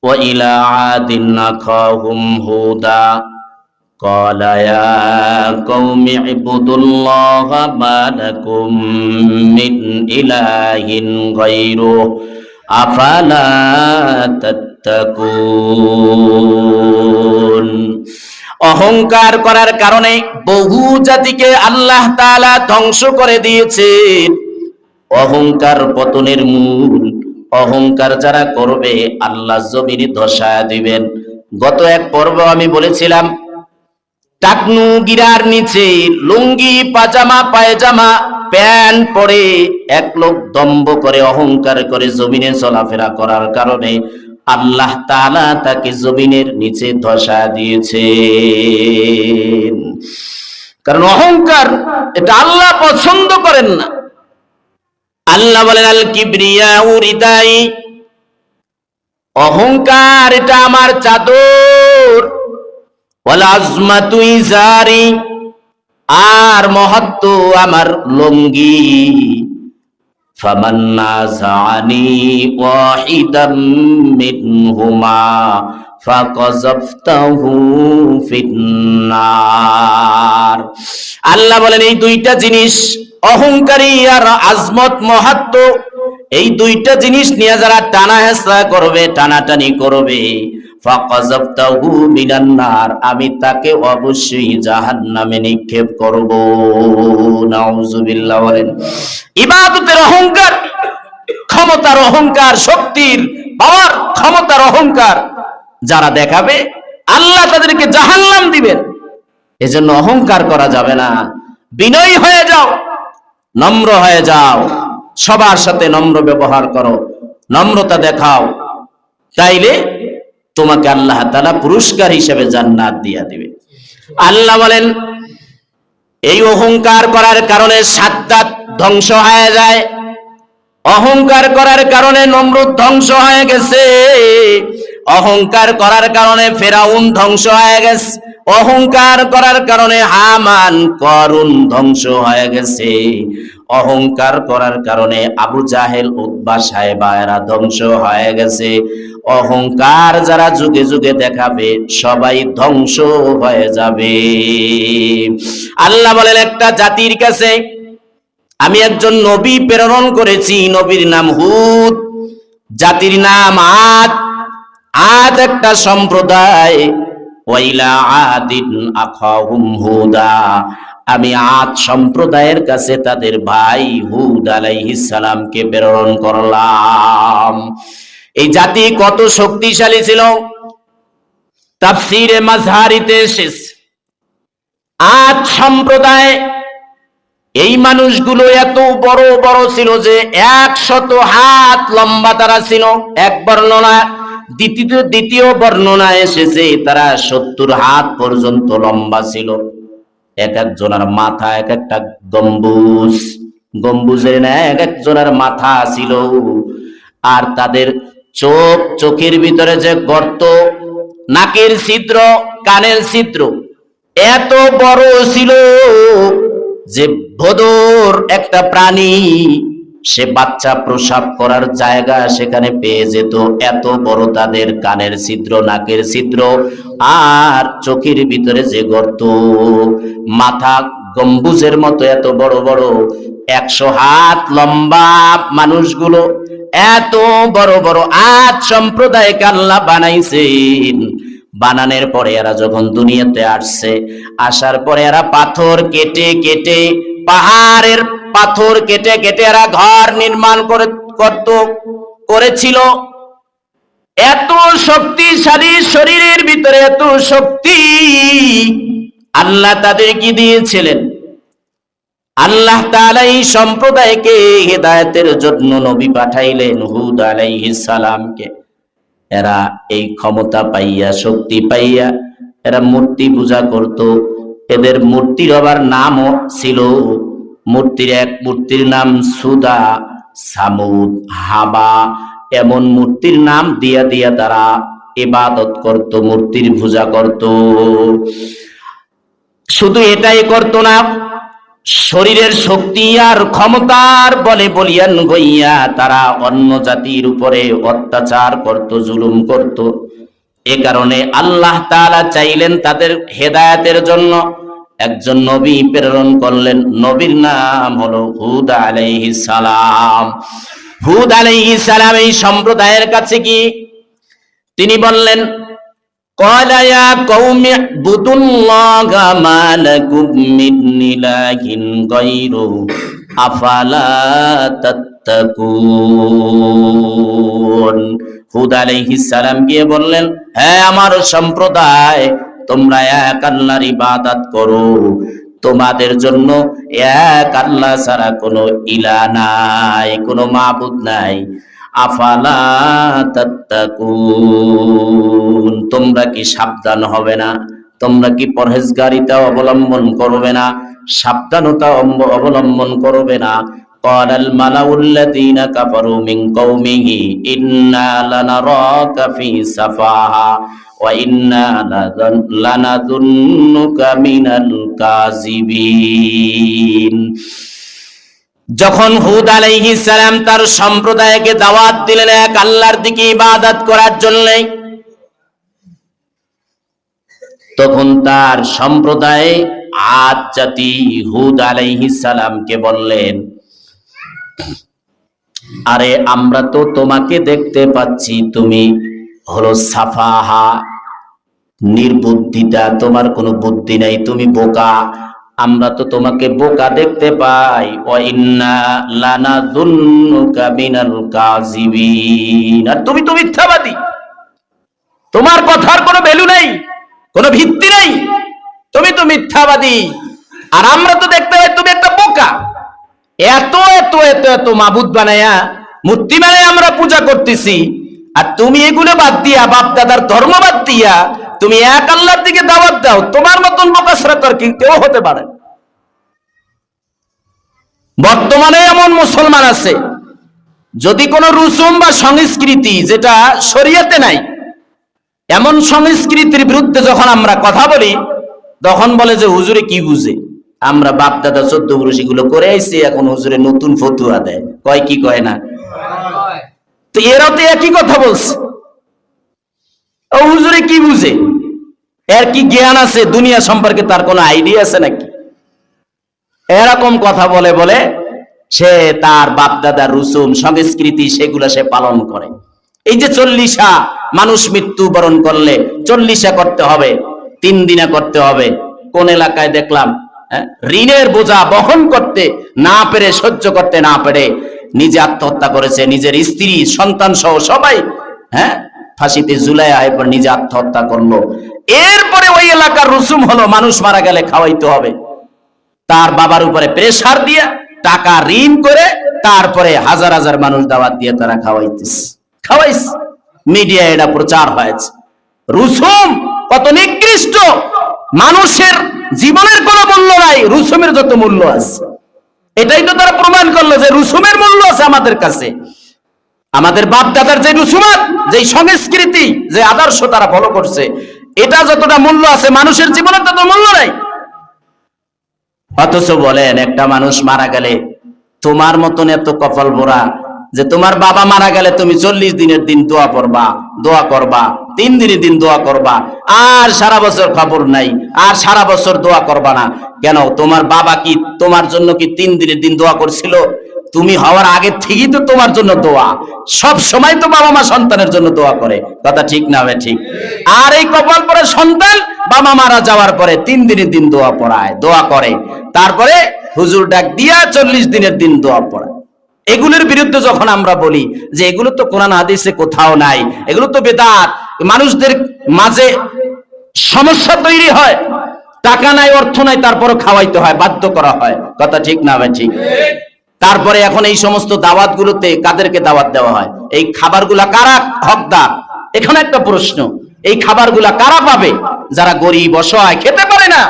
ওয়া ইলা আদিন আখাহুম হুদা قال يا قوم اعبدوا الله ما لكم من إله غيره أفلا تتقون অহংকার করার কারণে বহু জাতিকে আল্লাহ তাআলা ধ্বংস করে দিয়েছেন। অহংকার পতনের মূল। অহংকার যারা করবে আল্লাহ জমিনে ধসা দিবেন। গত এক পর্ব আমি বলেছিলাম, টাকনু গিরার নিচে লুঙ্গি পাজামা পায়জামা প্যান্ট পরে এক লোক দম্ভ করে অহংকার করে জমিনে চলাফেরা করার কারণে আল্লাহ তাআলা তাকে জমিনের নিচে ধসা দিয়েছে। কারণ অহংকার এটা আল্লাহ পছন্দ করেন না। আল্লাহ বলেন আল কিবরিয়া উরিদাই, অহংকার এটা আমার চাদর, ওয়াল আজমাতু ইজারি, আর মহত্ব আমার লুঙ্গি। ফামান নাযানি ওয়াহিদাম মিনহুমা ফাকাযাফতাহু ফিন্নার। আল্লাহ বলেন এই দুইটা জিনিস, অহংকারী আর আজমত মহত্ব, এই দুইটা জিনিস নিয়ে যারা টানা হেঁচড়া করবে, টানাটানি করবে, ফাকাযাফতাহু মিনান নার, আমি তাকে অবশ্যই জাহান্নামে নিক্ষেপ করব। নাউযুবিল্লাহ। বলেন ইবাদতের অহংকার, ক্ষমতার অহংকার, শক্তির পাওয়ার ক্ষমতার অহংকার যারা দেখাবে আল্লাহ তাদেরকে জাহান্নাম দিবেন। এজন্য অহংকার করা যাবে না। বিনয়ী হয়ে যাও, নম্র হয়ে যাও, সবার সাথে নম্র ব্যবহার করো, নম্রতা দেখাও, তাইলে তোমাকে আল্লাহ তাআলা পুরস্কার হিসেবে জান্নাত দিয়ে দিবে। আল্লাহ বলেন এই অহংকার করার কারণে সাদ্দাত ধ্বংস হয়ে যায়, অহংকার করার কারণে নমরুদ ধ্বংস হয়ে গেছে, অহংকার করার কারণে ফেরাউন ধ্বংস হয়ে গেছে, অহংকার করার কারণে হামান করুন ধ্বংস হয়ে গেছে, অহংকার করার কারণে আবু জাহেল উতবা সাহেবা এরা ধ্বংস হয়ে গেছে। অহংকার যারা যুগে যুগে দেখাবে সবাই ধ্বংস হয়ে যাবে। আল্লাহ বলেন একটা জাতির কাছে আমি একজন নবী প্রেরণ করেছি, নবীর নাম হুদ, জাতির নাম আদ। আদ একটা সম্প্রদায়, ওয়াইলা আদিন আখাহুম হুদা, আমি আদ সম্প্রদায়ের কাছে তাদের ভাই হুদ আলাইহিস সালামকে প্রেরণ করলাম। এই জাতি কত শক্তিশালী ছিল তাফসীরে মাযহারিতে এসেছে। আদ সম্প্রদায় এই মানুষগুলো এত বড় বড় ছিল যে 100 হাত লম্বা তারা ছিল। এক বর্ণনা, দ্বিতীয় বর্ণনা এসেছে তারা 70 হাত পর্যন্ত লম্বা ছিল। এক একজনের মাথা এক একটা গম্বুজ, গম্বুজের না এক একজনের মাথা ছিল। আর তাদের চোখের ভিতরে যে গর্ত, নাকের ছিদ্র, কানের ছিদ্র এত বড় ছিল যে বদর একটা প্রাণী সে বাচ্চা প্রসাব করার জায়গা সেখানে পেয়ে যেত। এত বড় তাদের কানের ছিদ্র, নাকের ছিদ্র, আর চোখের ভিতরে যে গর্ত, মাথা গম্বুজের মতো এত বড় বড়, 100 হাত লম্বা মানুষগুলো এত বড় বড় আদ সম্প্রদায়কে আল্লাহ বানাইছেন। বানানোর পরে এরা যখন দুনিয়াতে আসছে, আসার পরে এরা পাথর কেটে কেটে, পাহাড়ের পাথর কেটে কেটে এরা ঘর নির্মাণ করেছিল। এত শক্তিশালী শরীরের ভিতরে এত শক্তি আল্লাহ তাদেরকে দিয়েছিলেন। আল্লাহ তাআলা এই সম্প্রদায়কে হেদায়েতের জন্য নবী পাঠাইলেন হুদ আলাইহিস সালামকে। এরা এই ক্ষমতা পাইয়া, শক্তি পাইয়া এরা মূর্তি পূজা করত। এদের মূর্তির আবার নামও ছিল, এক মূর্তির নাম সুদা, সামুদ, হাবা, এমন মূর্তির নাম দিয়া দিয়া তারা ইবাদত করত, মূর্তির পূজা করত। শুধু এটাই করত না, শরীরের শক্তি আর ক্ষমতার বলে বলিয়ান হইয়া তারা অন্য জাতির উপরে অত্যাচার করত, জুলুম করত। এ কারণে আল্লাহ তাআলা চাইলেন তাদের হেদায়েতের জন্য একজন নবী প্রেরণ করলেন। নবীর নাম হলো হুদ আলাইহিস সালাম। হুদ আলাইহিস সালাম এই সম্প্রদায়ের কাছে কি তিনি বললেন, ক্বালা ইয়া কওমি ইবুদুল্লাহা মা লাকুম মিন ইলাহিন গায়রু আফালা তাত্তাকুন। হুদ আলাইহিস সালাম গিয়ে বললেন, হ্যাঁ আমার সম্প্রদায়, তোমরা এক আল্লাহর ইবাদত করো, তোমাদের জন্য এক আল্লাহ ছাড়া কোনো ইলাহ নাই, কোনো মাবুদ নাই। আফালা তাত্তাকুন, তোমরা কি সাবধান হবে না? তোমরা কি পরহেজগারিতা অবলম্বন করবে না? সাবধানতা অবলম্বন করবে না? ক্বালাল মালাউল্লাযীনা কাফারু মিন কওমিহি ইন্না লানারাকা ফী সাফাহা ওয়া ইন্না লানাযুন্নুকা মিনাল কাযিবিন। যখন হুদ আলাইহিস সালাম তার সম্প্রদায়কে দাওয়াত দিলেন এক আল্লাহর দিকে ইবাদত করার জন্য, তখন তার সম্প্রদায় আদ জাতি হুদ আলাইহিস সালামকে বললেন, আরে আমরা তো তোমাকে দেখতে পাচ্ছি তুমি হলো সাফাহা, নির্বুদ্ধিতা, তোমার কোনো বুদ্ধি নাই, তুমি বোকা, আমরা তো তোমাকে বোকা দেখতে পাই। ওয়া ইন্না লানাযুন্নুকা মিনাল কাযিবিন, আর তুমি তো মিথ্যাবাদী, তোমার কথার কোনো ভ্যালু নেই, কোনো ভিত্তি নেই, তুমি তো মিথ্যাবাদী, আর আমরা তো দেখতে পাই তুমি একটা বোকা। এত এত এত এত মাবুদ বানায়া, মূর্তি বানায়া আমরা পূজা করতেছি, আর তুমি এগুলো বাদ দিয়া, বাপ দাদার ধর্ম বাদ দিয়া তুমি এক আল্লাহর দিকে দাওয়াত দাও, তোমার মতন বোকা ছাড়া তো আর কেউ হতে পারে। বর্তমানে এমন মুসলমান আছে, যদি কোনো রুসুম বা সংস্কৃতি যেটা শরীয়তে নাই, এমন সংস্কৃতির বিরুদ্ধে যখন আমরা কথা বলি, তখন বলে যে হুজুরে কি বুঝে, আমরা বাপ দাদা 14 পুরুষ এগুলো করে আইছি, এখন হুজুরে নতুন ফতুয়া দেয়, কয় কি কয় না। তো এরাও তো একই কথা বলছে, ও হুজুরে কি বুঝে, এর কি জ্ঞান আছে দুনিয়া সম্পর্কে, তার কোনো আইডিয়া আছে নাকি? এরকম কথা বলে বলে সে তার বাপ দাদার রুসুম সংস্কৃতি সেগুলা সে পালন করে। এই যে 40 মানুষ মৃত্যুবরণ করলে 40 করতে হবে, 3 দিনা করতে হবে। কোন এলাকায় দেখলাম ঋণের বোঝা বহন করতে না পেরে, সহ্য করতে না পেরে নিজে আত্মহত্যা করেছে, নিজের স্ত্রী সন্তান সহ সবাই ফাঁসিতে ঝুলাইয়া এরপর নিজে আত্মহত্যা করলো। এরপরে ওই এলাকার রুসুম হলো মানুষ মারা গেলে খাওয়াইতে হবে, তার বাবার উপরে প্রেসার দিয়ে টাকা ঋণ করে তারপরে হাজার হাজার মানুষ দাওয়াত দিয়ে তারা খাওয়াইছে। মিডিয়া এটা প্রচার হয়েছে। রুসুম কত নিকৃষ্ট, মানুষের জীবনের কোনো মূল্য নাই, রুসুমের যত মূল্য আছে। এটাই তো তারা প্রমাণ করলো যে রুসুমের মূল্য আছে আমাদের কাছে। আমাদের বাপ দাদার যে রুসুমাত, যে সংস্কৃতি, যে আদর্শ তারা ফলো করছে, এটা যতটা মূল্য আছে মানুষের জীবনের তত মূল্য নাই। অথচ বলেন একটা মানুষ মারা গেলে তোমার মতন এত কপাল ভরা যে তোমার বাবা মারা গেলে তুমি 40 দিনের দিন দোয়া করবা, 3 দিনের দিন দোয়া করবা, আর সারা বছর খবর নাই, আর সারা বছর দোয়া করবা না কেন? তোমার বাবা কি তোমার জন্য কি 3 দিনের দিন দোয়া করছিল? তুমি হওয়ার আগে থেকেই তো তোমার জন্য দোয়া, সব সময় তো বাবা মা সন্তানের জন্য দোয়া করে, কথা ঠিক না ভাই? ঠিক। আর এই কপাল পরে সন্তান বাবা মারা যাওয়ার পরে 3 দিনের দিন দোয়া পড়ায়, দোয়া করে, তারপরে হুজুর ডাক দিয়া 40 দিনের দিন দোয়া পড়ায়। এগুলোর বিরুদ্ধে যখন আমরা বলি যে এগুলো তো কোরআন হাদিসে কোথাও নাই, এগুলো তো বেদাত, মানুষদের মাঝে সমস্যা তৈরি হয়, টাকা নাই, অর্থ নাই, তারপরে খাওয়াইতে হয়, বাধ্য করা হয়, কথা ঠিক না ভাই? ঠিক। তারপরে এখন এই সমস্ত দাওয়াত গুলোতে কাদেরকে দাওয়াত দেওয়া হয়? এই খাবারগুলা কারা হকদার? এখানে একটা প্রশ্ন, এই খাবারগুলা কারা পাবে? যারা গরিব অসহায় খেতে পারে না,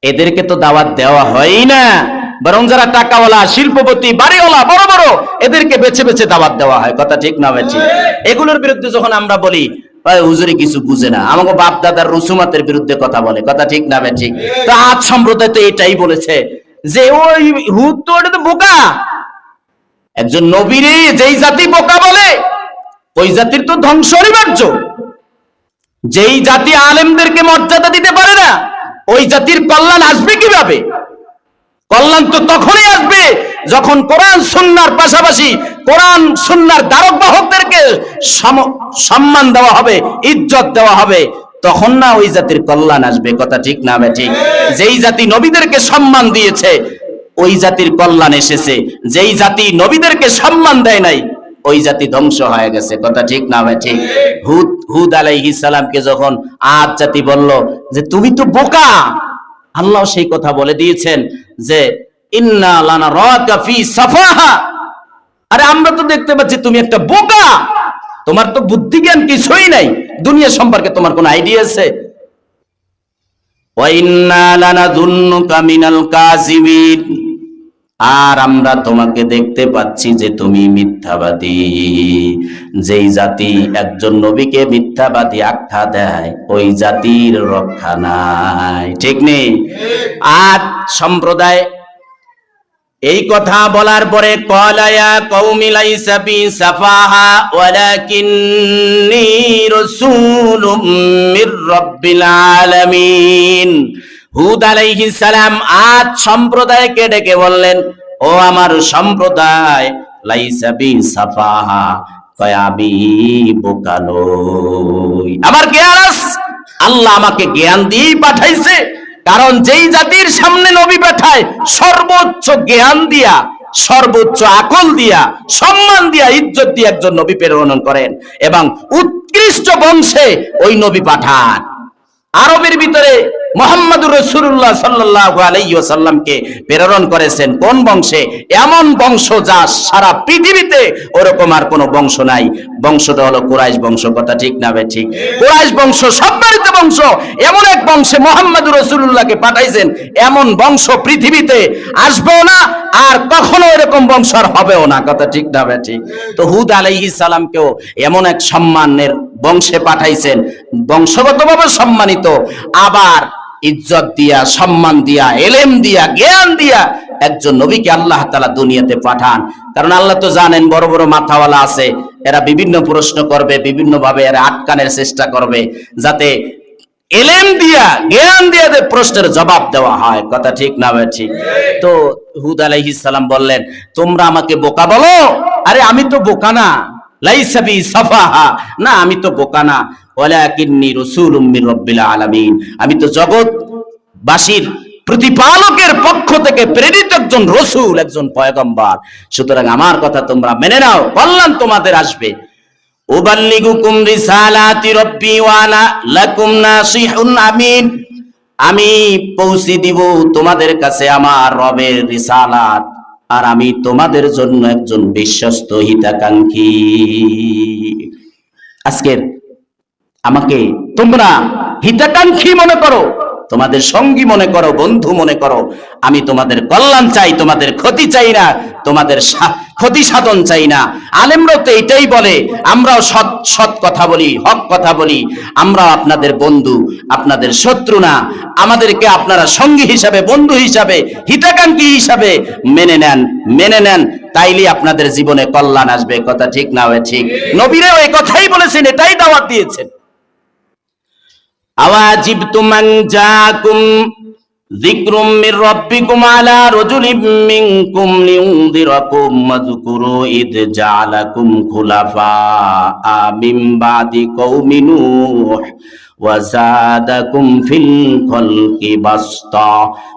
এদেরকে তো দাওয়াত দেওয়া হয়ই না, বরং যারা টাকাওয়ালা, শিল্পপতি, বাড়িওয়ালা, বড় বড়, এদেরকে বেছে বেছে দাওয়াত দেওয়া হয়, কথা ঠিক না ভাই? ঠিক। এগুলোর বিরুদ্ধে যখন আমরা বলি হুজুরি কিছু বুঝে না, আমাকে বাপ দাদার রুসুমাতের বিরুদ্ধে কথা বলে, কথা ঠিক না ভাই? ঠিক। তো আজ সম্প্রদায় তো এটাই বলেছে যে ওই হুদ তো ওটা তো বোকা। একজন নবীরে যেই জাতি বোকা বলে ওই জাতির তো ধ্বংস অনিবার্য। যেই জাতি আলেমদেরকে মর্যাদা দিতে পারে না ওই জাতির কল্যাণ আসবে কিভাবে? কল্যাণ তো তখনই আসবে যখন কোরআন সুন্নাহর পাশাপাশি কোরআন সুন্নাহর ধারক বাহকদেরকে সম্মান দেওয়া হবে, ইজ্জত দেওয়া হবে, তখন না ওই জাতির কল্যাণ আসবে। কথা ঠিক না ঠিক? যেই জাতি নবীদেরকে সম্মান দিয়েছে ওই জাতির কল্যাণ এসেছে, যেই জাতি নবীদেরকে সম্মান দেয় নাই ওই জাতি ধ্বংস হয়ে গেছে। কথা ঠিক না ঠিক? হুদ আলাইহিস সালামকে যখন আদ জাতি বলল যে তুমি তো বোকা, আল্লাহ সেই কথা বলে দিয়েছেন যে ইন্না লানারাকা ফি সাফাহা, আরে আমরা তো দেখতে পাচ্ছি তুমি একটা বোকা, তোমার তো বুদ্ধি জ্ঞান কিছুই নাই, দুনিয়া সম্পর্কে তোমার কোনো আইডিয়া আছে? ওয়া ইন্না লানাযুন্নুকা মিনাল কাযিবিন, আর আমরা তোমাকে দেখতে পাচ্ছি যে তুমি মিথ্যাবাদী। যেই জাতি একজন নবীকে মিথ্যাবাদী আখ্যা দেয় ওই জাতির রক্ষা নাই। ঠিক নেই? আদ সম্প্রদায় এই কথা বলার পরে ক্বালা ইয়া কওমি লাইসা বি সাফাহা ওয়ালাকিন্নী রাসূলুম মির রাব্বিল আলামিন। হুদ আলাইহিস সালাম আদ সম্প্রদায়কে ডেকে বললেন, ও আমার সম্প্রদায়, লাইসা বি সাফাহা, কয় আমি বোকা নই, আমার জ্ঞান আছে, আল্লাহ আমাকে জ্ঞান দিয়েই পাঠাইছে। কারণ যেই জাতির সামনে নবী পাঠায় সর্বোচ্চ জ্ঞান দিয়া, সর্বোচ্চ আকল দিয়া, সম্মান দিয়া, ইজ্জত দিয়ে একজন নবী প্রেরণ করেন এবং উৎকৃষ্ট বংশে ওই নবী পাঠান। আরবের ভিতরে মুহাম্মদুর রাসূলুল্লাহ সাল্লাল্লাহু আলাইহি ওয়াসাল্লামকে প্রেরণ করেছেন কোন বংশে? এমন বংশ যা সারা পৃথিবীতে ওরকম আর কোনো বংশ নাই। বংশটা হলো কুরাইশ বংশ। কথা ঠিক না বে ঠিক? কুরাইশ বংশ সম্মানিত বংশ, এমন এক বংশে মুহাম্মদুর রাসূলুল্লাহকে পাঠাইছেন, এমন বংশ পৃথিবীতে আসবেও না আর কখনো এরকম বংশ আর হবেও না। কথা ঠিক না বে ঠিক? তো হুদ আলাইহিস সালামকেও এমন এক সম্মানের বংশে পাঠাইছেন, বংশগতভাবে সম্মানিত, আবার ইজ্জত দিয়া, সম্মান দিয়া, এলেম দিয়া, জ্ঞান দিয়া একজন নবীকে আল্লাহ তাআলা দুনিয়াতে পাঠান। কারণ আল্লাহ তো জানেন বড় বড় মাথাওয়ালা আছে, এরা বিভিন্ন প্রশ্ন করবে, বিভিন্ন ভাবে এরা আটকানোর চেষ্টা করবে যাতে এলেম দিয়া, জ্ঞান দিয়া প্রশ্নের জবাব দেওয়া হয়। কথা ঠিক না ঠিক? তো হুদ আলাইহিস সালাম বললেন, তোমরা আমাকে বোকা বলো? আরে আমি তো বোকা না, লাইসা বি সাফাহা, না আমি তো বোকা না, ওয়ালাকিন্নী রাসূলুম মির রাব্বিল আলামিন, আমি তো জগৎবাসীর প্রতিপালকের পক্ষ থেকে প্রেরিত একজন রাসূল, একজন পয়গম্বর। সুতরাং আমার কথা তোমরা মেনে নাও, কল্যাণ তোমাদের আসবে। উবাল্লিগুকুম রিসালাতি রাব্বি ওয়া আনা লাকুম নাসিহুন আমিন, আমি পৌঁছে দিব তোমাদের কাছে আমার রবের রিসালাত, আর আমি তোমাদের জন্য একজন বিশ্বস্ত হিতাকাঙ্ক্ষী। আজকের আমাকে তোমরা হিতাকাঙ্ক্ষী মনে করো, তোমাদের সঙ্গী মনে করো, বন্ধু মনে করো, আমি তোমাদের কল্যাণ চাই, তোমাদের ক্ষতি চাই না, তোমাদের ক্ষতি সাধন চাই না। আলেমরাও তো এটাই বলে, আমরাও সৎ কথা বলি, হক কথা বলি, আমরা আপনাদের বন্ধু, আপনাদের শত্রু না, আমাদেরকে আপনারা সঙ্গী হিসাবে, বন্ধু হিসাবে, হিতাকাঙ্ক্ষী হিসাবে মেনে নেন, তাইলে আপনাদের জীবনে কল্যাণ আসবে। কথা ঠিক না ঠিক? নবীরাও এই কথাই বলেছেন, এটাই দাওয়াত দিয়েছেন। আওয়াজিবতুম মান জাআকুম যিকরুম মির রাব্বিকুম আলা রাজুলিম মিনকুম লিউনযিরাকুম ওয়াযকুরু ইদ জাআলাকুম খুলাফা মিন বাদি কওমি নূহ ওয়া যাদাকুম ফিল খালকি বাসতা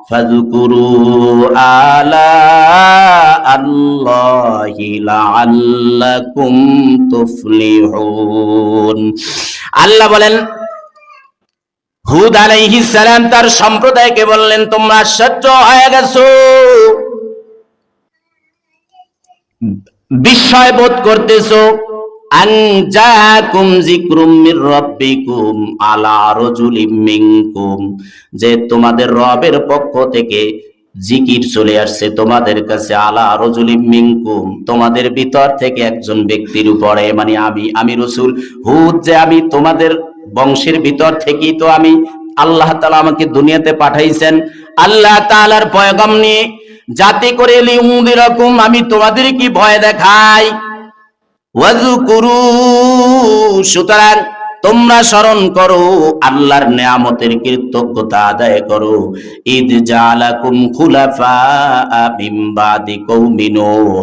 ফাযকুরু আলা আল্লাহি লাআল্লাকুম তুফলিহুন। আল্লাহ বলেন, হুদ আলাইহিস সালাম তার সম্প্রদায়কে বললেন, তোমরা আশ্চর্য হয়ে গেছো, বিস্ময় বোধ করতেছো, আন জাআকুম যিকরুম মির রাব্বিকুম আলা রাজুলিম মিনকুম, যে তোমাদের রবের পক্ষ থেকে জিকির চলে আসছে তোমাদের কাছে, আলা রাজুলিম মিনকুম, তোমাদের ভিতর থেকে একজন ব্যক্তির উপরে, মানে আমি রাসূল হুদ, যে আমি তোমাদের বংশের ভিতর থেকেই তো আমি, আল্লাহ তাআলা আমাকে দুনিয়াতে পাঠাইছেন, আল্লাহ তাআলার পয়গাম নিয়ে, যাতে করে লিউনদিরাকুম, আমি তোমাদের কি ভয় দেখাই। ওয়াজকুরু, সুতরাং তোমরা স্মরণ করো, আল্লাহর নিয়ামতের কৃতজ্ঞতা আদায় করো। ইদ জালাকুম খুলাফা মিন বাদি কওমি নূহ,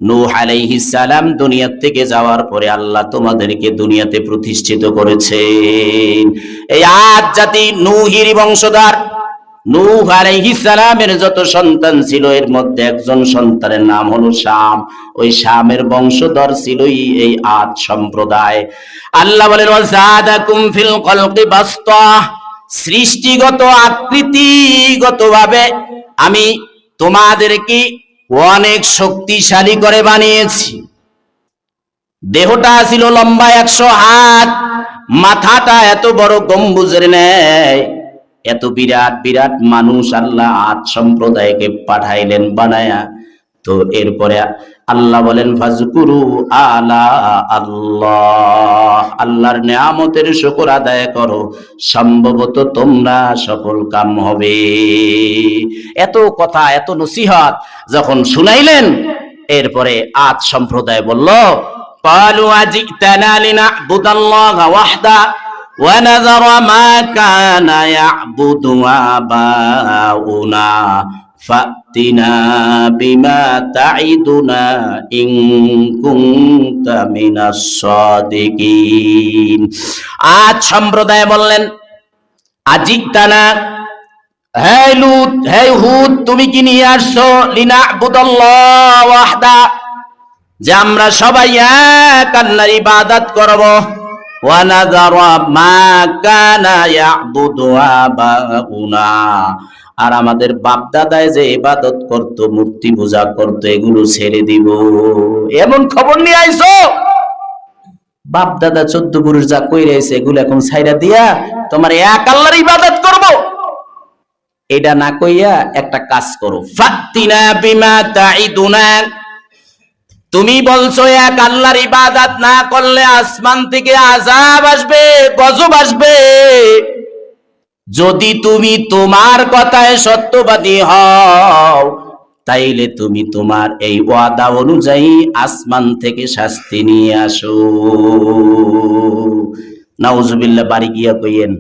নূহ আলাইহিস সালাম দুনিয়া থেকে যাওয়ার পরে আল্লাহ তোমাদেরকে দুনিয়াতে প্রতিষ্ঠিত করেছেন। এই আদ জাতি নূহের বংশধর। নূহ আলাইহিস সালামের যত সন্তান ছিল, এর মধ্যে একজন সন্তানের নাম হলো শাম। ওই শামের বংশধর ছিলই এই আদ সম্প্রদায়। আল্লাহ বলেন ওয়াজাদাকুম ফিল খলকি বাসতা, সৃষ্টিগত আকৃতিগত ভাবে আমি তোমাদেরকে অনেক শক্তিশালী করে বানিয়েছি। দেহটা ছিল লম্বা 100 হাত, মাথাটা এত বড় গম্বুজের ন্যায়। এত বিরাট বিরাট মানুষ আল্লাহ আদ সম্প্রদায়কে পাঠাইলেন বানায়া। তো এরপরে আল্লাহ বলেন ফাজকুরু আলা আল্লাহ, আল্লাহর নিয়ামতের শুকর আদায় করো, সম্ভবত তোমরা সফল কাম হবে। এত কথা, এত নসিহত যখন শুনাইলেন, এরপরে আদ সম্প্রদায় বলল ক্বালু আজিতানা লিনা'বুদাল্লাহা ওয়াহদা وَنَذَرَ مَا كَانَ يَعْبُدُ آبَاؤُنَا فَأْتِنَا بِمَا تَعِدُنَا إِن كُنتَ مِنَ الصَّادِقِينَ। আজ সম্প্রদায় বললেন আজিতানা, হে লূত, হে হুদ, তুমি কি নিয়ে আসছো লিনা'বুদাল্লাহা ওয়াহদা, যে আমরা সবাই এক আল্লাহর ইবাদত করব। ওয়ানাযারা মা কানা ইয়াবুদু আবাউনা, আর আমাদের বাপ দাদায় যে ইবাদত করত, মূর্তি পূজা করত, এগুলো ছেড়ে দিব। এমন খবর নিয়ে আইছো? বাপ দাদা 14 পুরুষ যা কইরা আইছে, এগুলো এখন ছাইরা দিয়া তোমার এক আল্লাহর ইবাদত করব। এটা না কইয়া একটা কাজ করো, ফাতিনা বিমা তাইদুনা, তুমি বলছো এক আল্লাহর ইবাদত না করলে আসমান থেকে আযাব আসবে, গজব আসবে। যদি তুমি তোমার কথায় সত্যবাদী হও, তাইলে তুমি তোমার এই ওয়াদা অনুযায়ী আসমান থেকে শাস্তি নিয়ে আসো। নাউজুবিল্লাহ, বাড়ি গিয়া কইয়েন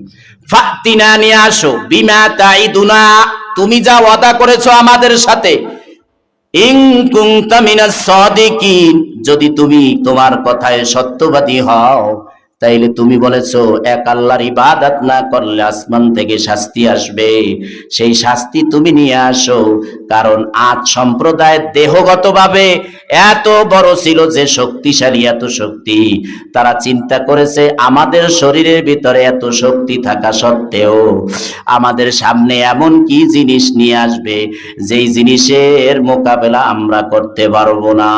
ফাতিনা, নিয়ে আসো, বিমা তাইদুনা, তুমি যা ওয়াদা করেছো আমাদের সাথে। ইন কুনতা মিনাস সাদিকিন, যদি তুমি তোমার কথায় সত্যবাদী হও, তাইলে তুমি বলেছো এক আল্লাহর ইবাদত না করলে আসমান থেকে শাস্তি আসবে, সেই শাস্তি তুমি নিয়ে আসো। কারণ আদ সম্প্রদায় দেহগতভাবে এত বড় ছিল, যে শক্তিশালী, এত শক্তি, তারা চিন্তা করেছে আমাদের শরীরের ভিতরে এত শক্তি থাকা সত্ত্বেও আমাদের সামনে এমন কি জিনিস নিয়ে আসবে, যেই জিনিসের মোকাবেলা আমরা করতে পারবো না।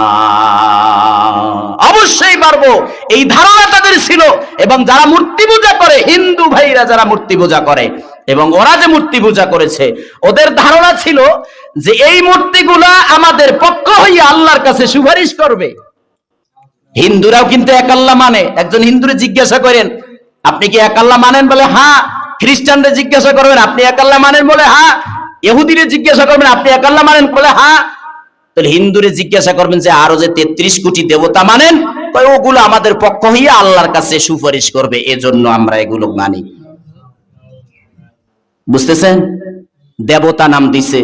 অবশ্যই পারবো, এই ধারণা তাদের ছিল। এবং যারা মূর্তি পূজা করে, হিন্দু ভাইরা যারা মূর্তি পূজা করে, এবং ওরা যে মূর্তি পূজা করেছে, ওদের ধারণা ছিল যে এই মূর্তিগুলা আমাদের পক্ষ হইয়া আল্লাহর কাছে সুপারিশ করবে। হিন্দুরাও কিন্তু এক আল্লাহ মানে। একজন হিন্দুরে জিজ্ঞাসা করেন আপনি কি এক আল্লাহ মানেন, বলে হ্যাঁ। খ্রিস্টানরে জিজ্ঞাসা করবেন আপনি এক আল্লাহ মানেন, বলে হ্যাঁ। ইহুদিরে জিজ্ঞাসা করবেন আপনি এক আল্লাহ মানেন, বলে হ্যাঁ। তাহলে হিন্দুরে জিজ্ঞাসা করবেন যে আরো যে 33 কোটি দেবতা মানেন, ওগুলো আমাদের পক্ষ হইয়া আল্লাহর কাছে সুপারিশ করবে, এজন্য আমরা এগুলো মানি। বুঝতেছেন? দেবতা নাম দিছে,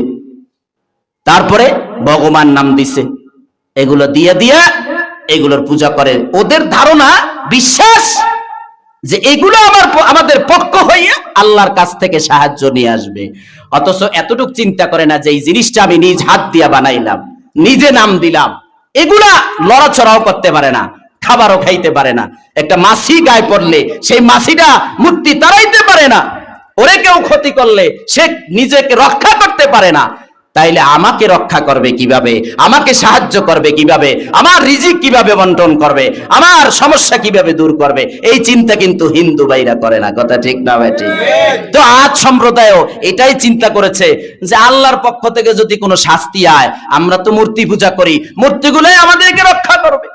তারপরে ভগবান নাম দিছে, এগুলো দিয়ে দিয়া এগুলোর পূজা করে। ওদের ধারণা, বিশ্বাস যে এগুলো আমাদের পক্ষ হইয়া আল্লাহর কাছ থেকে সাহায্য নিয়ে আসবে। অথচ এতটুকু চিন্তা করে না যে এই জিনিসটা আমি নিজ হাত দিয়া বানাইলাম, নিজে নাম দিলাম, এগুলা লড়াচড়াও করতে পারে না, খাবারও খাইতে পারে না। একটা মাছি গায়ে পড়লে সেই মাছিটা মূর্তি তাড়াইতে পারে না, ওরে কেউ ক্ষতি করলে সে নিজেকে রক্ষা করতে পারে না। তাইলে আমাকে রক্ষা করবে কিভাবে, আমাকে সাহায্য করবে কিভাবে, আমার রিজিক কিভাবে বন্টন করবে, আমার সমস্যা কিভাবে দূর করবে, এই চিন্তা কিন্তু হিন্দু ভাইরা করে না। কথা ঠিক না ভাই? ঠিক। তো আজ সম্প্রদায়ও এটাই চিন্তা করেছে যে আল্লাহর পক্ষ থেকে যদি কোনো শাস্তি আয়, আমরা তো মূর্তি পূজা করি, মূর্তিগুলোই আমাদেরকে রক্ষা করবে।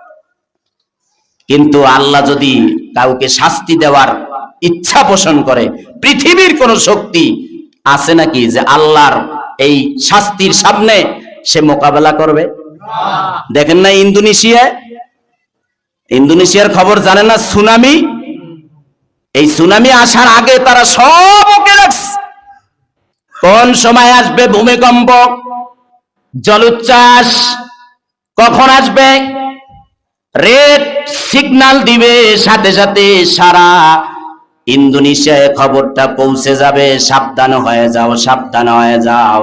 কিন্তু আল্লাহ যদি কাউকে শাস্তি দেওয়ার ইচ্ছা পোষণ করে, পৃথিবীর কোন শক্তি আছে নাকি যে আল্লাহর এই শাস্তির সামনে সে মোকাবেলা করবে? দেখেন না ইন্দোনেশিয়ার খবর জানেন না? সুনামি, এই সুনামি আসার আগে তারা সব ওকে রাখছে। কোন সময় আসবে ভূমিকম্প, জলোচ্ছ্বাস কখন আসবে, রেড সিগন্যাল দিবে, সাথে সাথে সারা ইন্দোনেশিয়ায় খবরটা পৌঁছে যাবে, সাবধান হয়ে যাও, সাবধান হয়ে যাও।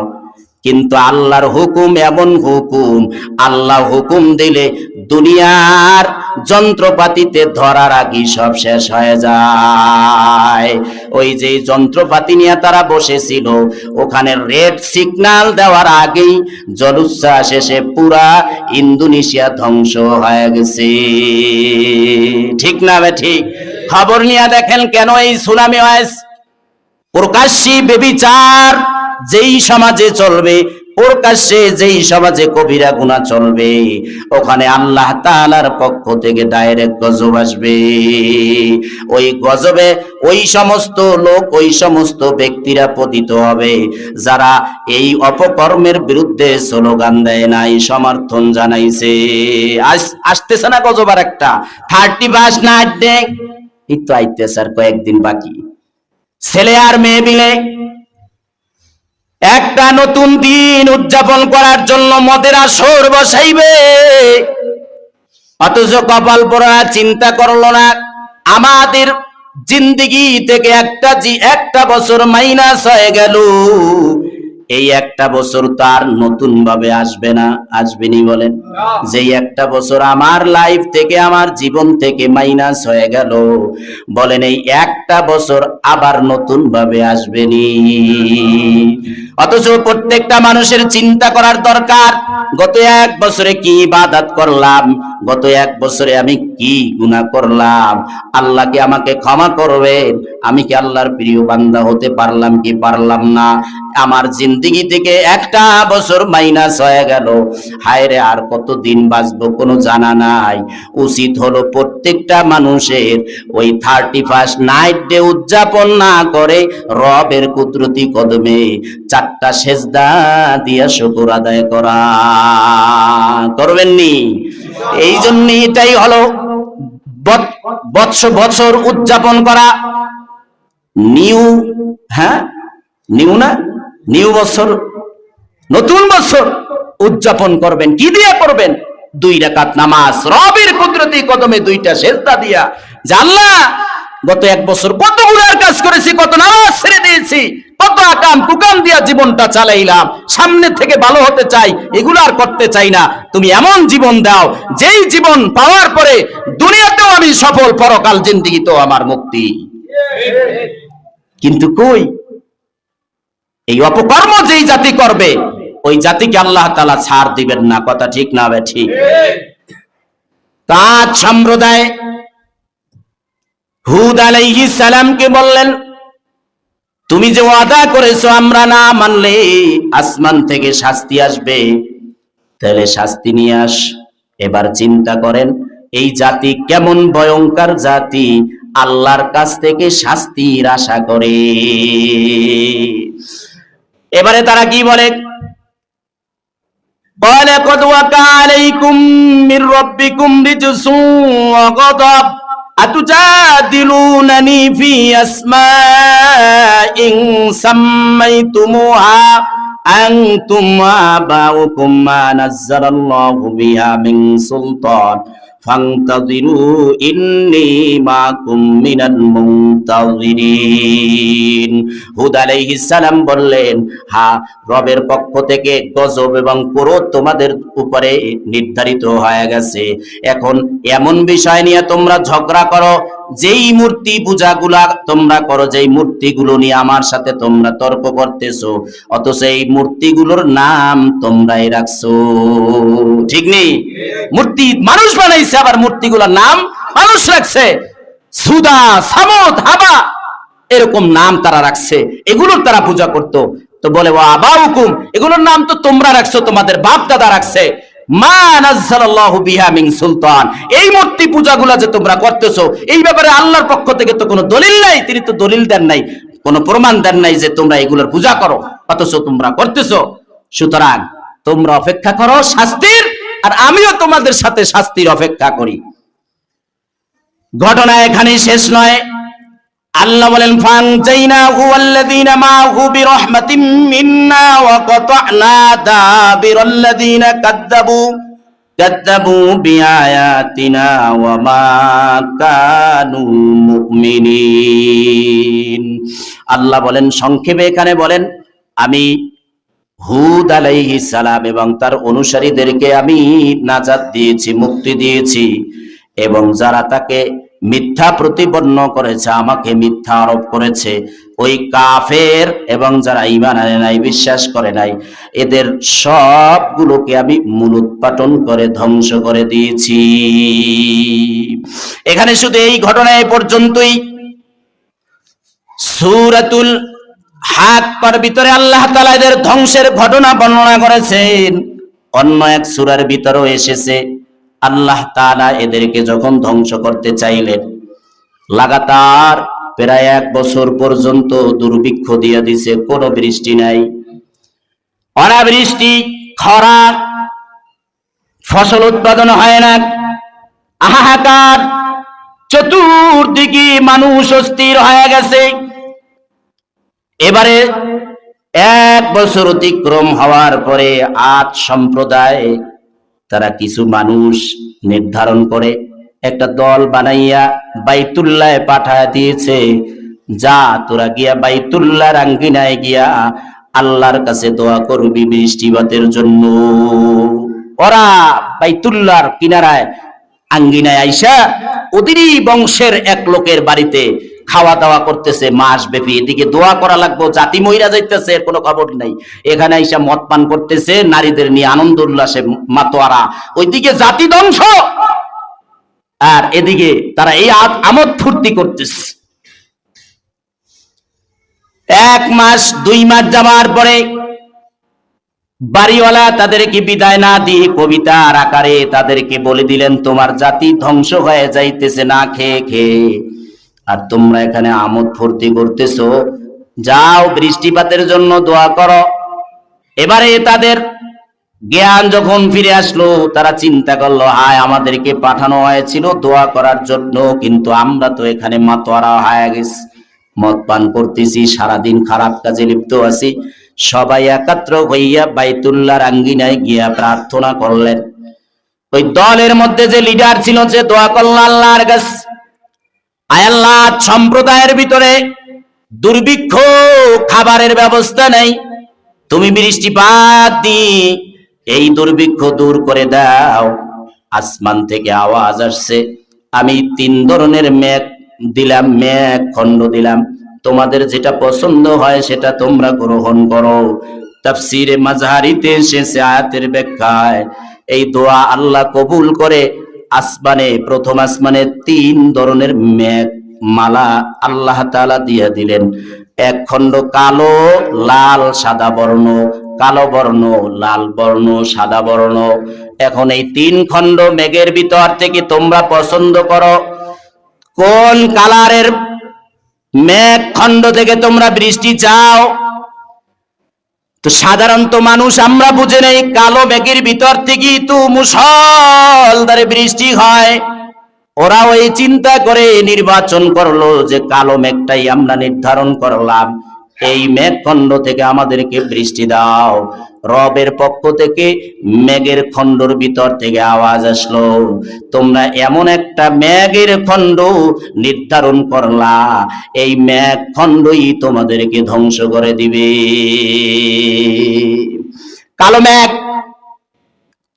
কিন্তু আল্লাহর হুকুম এমন হুকুম, আল্লাহ হুকুম দিলে দুনিয়ার যন্ত্রপাতিতে ধরার আগে সব শেষ হয়ে যায়। ওই যে যন্ত্রপাতি নিয়ে তারা বসেছিল, ওখানে রেড সিগন্যাল দেওয়ার আগেই জলোচ্ছ্বাস এসে পুরা ইন্দোনেশিয়া ধ্বংস হয়ে গেছে। ঠিক না বে ঠিক? খবর নিয়ে দেখেন কেন এই সুনামি হয়েছে। প্রকাশ্যে বেবিচার যেই সমাজে চলবে, প্রকাশ্যে যেই সমাজে কবিরা গুনাহ চলবে, ওখানে আল্লাহ তাআলার পক্ষ থেকে ডাইরেক্ট গজব আসবে। ওই গজবে ওই সমস্ত লোক, ওই সমস্ত ব্যক্তিরা পতিত হবে যারা এই অপকর্মের বিরুদ্ধে স্লোগান দেয় নাই, সমর্থন জানাইছে। আসতেছে না গজব আর একটা 31 নাইট ডে, এই তো আইতেছে আর কয়েকদিন বাকি। ছেলে আর মেয়ে মিলে একটা নতুন দিন উদযাপন করার জন্য মদের আসর বসাইবে, অথচ কপাল পোড়া চিন্তা করলো না আমাদের জিন্দেগি থেকে একটা বছর মাইনাস হয়ে গেল। এই একটা বছর তো আর নতুন ভাবে আসবে না, আসবেনি বলেন? যেই একটা বছর আমার লাইফ থেকে, আমার জীবন থেকে মাইনাস হয়ে গেল, বলেন এই একটা বছর আবার নতুন ভাবে আসবেনি? অথচ প্রত্যেকটা মানুষের চিন্তা করার দরকার, গত এক বছরে কি ইবাদত করলাম, গত এক বছরে আমি কি গুনাহ করলাম, আল্লাহ কি আমাকে ক্ষমা করবেন? আমি কি আল্লাহর প্রিয় বান্দা হতে পারলাম কি পারলাম না? আমার জিন্দেগি থেকে একটা বছর মাইনাস হয়ে গেল, হায় রে আর কত দিন বাঁচবো কোনো জানা নাই। উচিত হলো প্রত্যেকটা মানুষের ওই 31 নাইট ডে উদযাপন না করে রবের কুদরতি কদমে 4টা সেজদা দিয়া শুকর আদায় করা। করবেননি? এই জন্য এটাই হলো বছর উদযাপন করা। নিউ বছর, নতুন বছর উদযাপন করবেন কি দিয়ে করবেন? 2 রাকাত নামাজ, রবের কুদরতি কদমে 2টা সেজদা দিয়া, যে আল্লাহ গত এক বছর কত গুনার কাজ করেছি, কত নামাজ ছেড়ে দিয়েছি, কত আকাম কুকাম দিয়া জীবনটা চালাইলাম, সামনে থেকে ভালো হতে চাই, এগুলো আর করতে চাই না। তুমি এমন জীবন দাও যেই জীবন পাওয়ার পরে দুনিয়াতেও আমি সফল, পরকাল জিন্দেগিতেও আমার মুক্তি। কিন্তু কই, এই অপকর্ম যেই জাতি করবে ওই জাতিকে আল্লাহ তাআলা ছাড় দিবেন না। কথা ঠিক না বে ঠিক? তার সম্প্রদায় হুদ আলাইহিস সালামকে বললেন, তুমি যে ওয়াদা করেছো আমরা না মানলে আসমান থেকে শাস্তি আসবে, তাহলে শাস্তি নিয়ে আস। এবার চিন্তা করেন এই জাতি কেমন ভয়ঙ্কর জাতি, আল্লাহর কাছ থেকে শাস্তির আশা করে। এবারে তারা কি বলে? قال قد وقع عليكم من ربكم رجس وغضب أتجادلونني في أسماء سميتموها أنتم وآباؤكم ما نزل الله بها من سلطان فانتظروا إني معكم من المنتظرين। হুদ আলাইহিস সালাম বললেন, হ্যাঁ, রবের পক্ষ থেকে গজব এবং ক্রোধ তোমাদের উপরে নির্ধারিত হয়ে গেছে। এখন এমন বিষয় নিয়ে তোমরা ঝগড়া করো, যেই মূর্তি পূজাগুলা তোমরা করো, যেই মূর্তিগুলো নিয়ে আমার সাথে তোমরা তর্ক করতেছো, অথচ এই মূর্তিগুলোর নাম তোমরাই রাখছো। ঠিক নেই? মূর্তি মানুষ বানাইছে, আবার মূর্তিগুলোর নাম মানুষ রাখছে। সুদা, সামুদ, হাবা, এরকম নাম তারা রাখছে, এগুলোর তারা পূজা করতো। তো বলে ওয়া আবাউকুম, এগুলোর নাম তো তোমরা রাখছো, তোমাদের বাপ দাদা রাখছে। মা নাযালাল্লাহু বিহা মিন সুলতান, এই মূর্তি পূজাগুলা যে তোমরা করতেছো, এই ব্যাপারে আল্লাহর পক্ষ থেকে তো কোনো দলিল নাই, তিনি তো দলিল দেন নাই। কোনো প্রমাণ দেন নাই যে তোমরা এগুলোর পূজা করো, অথচ তোমরা করতেছো। সুতরাং তোমরা অপেক্ষা করো শাস্তির, আর আমিও তোমাদের সাথে শাস্তির অপেক্ষা করি। ঘটনা এখানেই শেষ নয়। আল্লাহ বলেন ফানজাইনাহু ওয়াল্লাযীনা মাআহু বিরাহমাতিম মিন্না ওয়া কাতা'না দাবিরাল্লাযীনা কাযযাবু বিআয়াতিনা ওয়া মা কানু মুমিনিন। আল্লাহ বলেন, সংক্ষেপে এখানে বলেন, আমি হুদ আলাইহিস সালাম এবং তার অনুসারীদেরকে আমি নাজাত দিয়েছি, মুক্তি দিয়েছি, এবং যারা তাকে মিথ্যা প্রতিপন্ন করেছে, আমাকে মিথ্যা আরোপ করেছে, ওই কাফের এবং যারা ঈমান আনে নাই, বিশ্বাস করে নাই, এদের সবগুলোকে আমি মূলোৎপাটন করে ধ্বংস করে দিয়েছি। এখানে শুধু এই ঘটনা এ পর্যন্তই। সূরাতুল হাক্কার ভিতরে আল্লাহ তাআলা এদের ধ্বংসের ঘটনা বর্ণনা করেছেন। অন্য এক সূরার ভিতরেও এসেছে, আল্লাহ তাআলা এদেরকে যখন ধ্বংস করতে চাইলেন, লাগাতার প্রায় 1 বছর পর্যন্ত দুর্ভিক্ষ দিয়ে দিছে, কোনো বৃষ্টি নাই, অনাবৃষ্টি, খরা, ফসল উৎপাদন হয় না, হাহাকার, চতুর্দিকে মানুষ অস্থির হয়ে গেছে। এবারে 1 বছর অতিক্রম হওয়ার পরে আদ সম্প্রদায় তারা কিছু মানুষ নির্ধারণ করে একটা দল বানাইয়া বাইতুল্লাহে পাঠায় দিয়েছে, যা তোরা গিয়া বাইতুল্লাহর আঙ্গিনায় গিয়া আল্লাহর কাছে দোয়া করবি বৃষ্টিপাতের জন্য। ওরা বাইতুল্লাহর কিনারায় আঙ্গিনায় আইসা ওদেরই বংশের এক লোকের বাড়িতে খাওয়া দাওয়া করতেছে মাস ব্যাপী। এদিকে দোয়া করা লাগবো, জাতি মইরা যাইতেছে, এর কোনো খবর নাই। এখানে আইসা মদ পান করতেছে, নারীদের নিয়ে আনন্দ উল্লাসে মাতোয়ারা, ওইদিকে জাতি ধ্বংস, আর এদিকে তারা এই আমোদ ফুর্তি করতেছে। 1 মাস 2 মাস যাওয়ার পরে বাড়িওয়ালা তাদেরকে বিদায় না দিয়ে কবিতার আকারে তাদেরকে বলে দিলেন, তোমার জাতি ধ্বংস হয়ে যাইতেছে না খেয়ে খেয়ে, আর তোমরা এখানে আমোদ ফুর্তি করতেছো, যাও বৃষ্টিপাতের জন্য দোয়া করো। এবারে তাদের জ্ঞান যখন ফিরে আসলো, তারা চিন্তা করলো, হায়, আমাদেরকে পাঠানো হয়েছিল দোয়া করার জন্য, কিন্তু আমরা তো এখানে মাতোয়ারা হয়ে গেছি, মদ পান করতেছি, সারাদিন খারাপ কাজে লিপ্ত আছি। সবাই একত্র হইয়া বাইতুল্লাহর আঙ্গিনায় গিয়া প্রার্থনা করলেন। ওই দলের মধ্যে যে লিডার ছিল, যে দোয়া করল আল্লাহর কাছে, আয় আল্লাহ, সম্প্রদায়ের ভিতরে দুর্ভিক্ষ, খাবারের ব্যবস্থা নেই, তুমি বৃষ্টিপাত দিয়ে এই দুর্ভিক্ষ দূর করে দাও। আসমান থেকে আওয়াজ আসছে, আমি 3 ধরনের মেঘ দিলাম, মেঘ খণ্ড দিলাম, তোমাদের যেটা পছন্দ হয় সেটা তোমরা গ্রহণ করো। তাফসীরে মাযহারিতে এসেছে, আয়াতের ব্যাখ্যায় এই দোয়া আল্লাহ কবুল করে আসমানে, প্রথম আসমানে 3 ধরনের মেঘ মালা আল্লাহ তাআলা দিয়ে দিলেন। 1 খণ্ড কালো, লাল, সাদা বর্ণ, কালো বর্ণ, লাল বর্ণ, সাদা বর্ণ। এখন এই 3 খণ্ড মেঘের ভিতর থেকে তোমরা পছন্দ করো কোন কালারের মেঘ খণ্ড থেকে তোমরা বৃষ্টি চাও। তো সাধারণত মানুষ আমরা বুঝে নেই, কালো মেঘের ভিতর থেকে তো মুষলধারে বৃষ্টি হয়। ওরা ওই চিন্তা করে নির্বাচন করলো যে কালো মেঘটাই আমরা নির্ধারণ করলাম, এই মেঘ খণ্ড থেকে আমাদেরকে বৃষ্টি দাও। রবের পক্ষ থেকে মেঘের খণ্ডর ভিতর থেকে আওয়াজ আসলো, তোমরা এমন একটা মেঘের খণ্ড নির্ধারণ করলা, এই মেঘ খণ্ডই তোমাদেরকে ধ্বংস করে দিবে। কালো মেঘ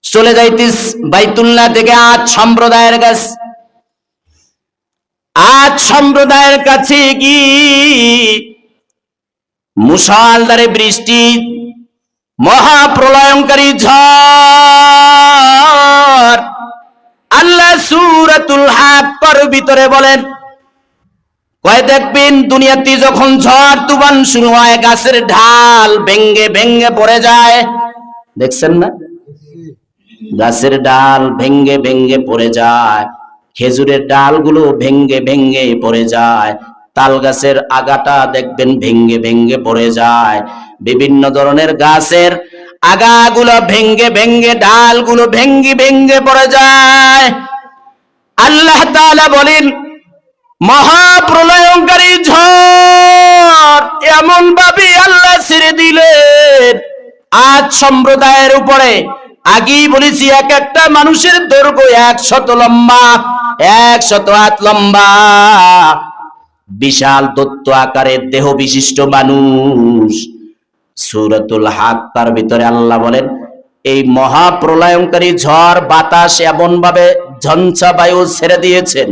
চলে যাইতিস বাইতুল্লাহ থেকে আদ সম্প্রদায়ের কাছে। আদ সম্প্রদায়ের কাছে কি মুষলধারে বৃষ্টি, মহাপ্রলয়ঙ্কারী ঝড়। আল্লাহ সূরাতুল হাক্কার ভিতরে বলেন, কয় দেখবেন দুনিয়াতে যখন ঝড় তুফান শুরু হয়, গাছের ঢাল ভেঙ্গে ভেঙ্গে পড়ে যায়, দেখছেন না? গাছের ডাল ভেঙ্গে ভেঙ্গে পড়ে যায়, খেজুরের ডালগুলো ভেঙ্গে ভেঙ্গে পড়ে যায়, তাল গাছের আগাটা দেখবেন ভেঙ্গে ভেঙ্গে পড়ে যায়, বিভিন্ন ধরনের গাছের আগাগুলো ভেঙ্গে ভেঙ্গে, ডালগুলো ভেঙ্গে ভেঙ্গে পড়ে যায়। আল্লাহ তাআলা বলেন মহাপ্রলয়ঙ্কারী ঝড় এমন ভাবে আল্লাহ ছেড়ে দিলেন আজ সম্প্রদায়ের উপরে। আগেই বলেছি এক একটা মানুষের দৈর্ঘ্য 100 লম্বা, 100 হাত লম্বা, বিশাল দৈত্য আকারের দেহ বিশিষ্ট মানুষ। সূরাতুল হাক্কার ভিতরে আল্লাহ বলেন এই মহাপ্রলয়ঙ্কারী ঝড় বাতাস এমন ভাবে ঝঞ্ঝা বায়ু ছেড়ে দিয়েছেন,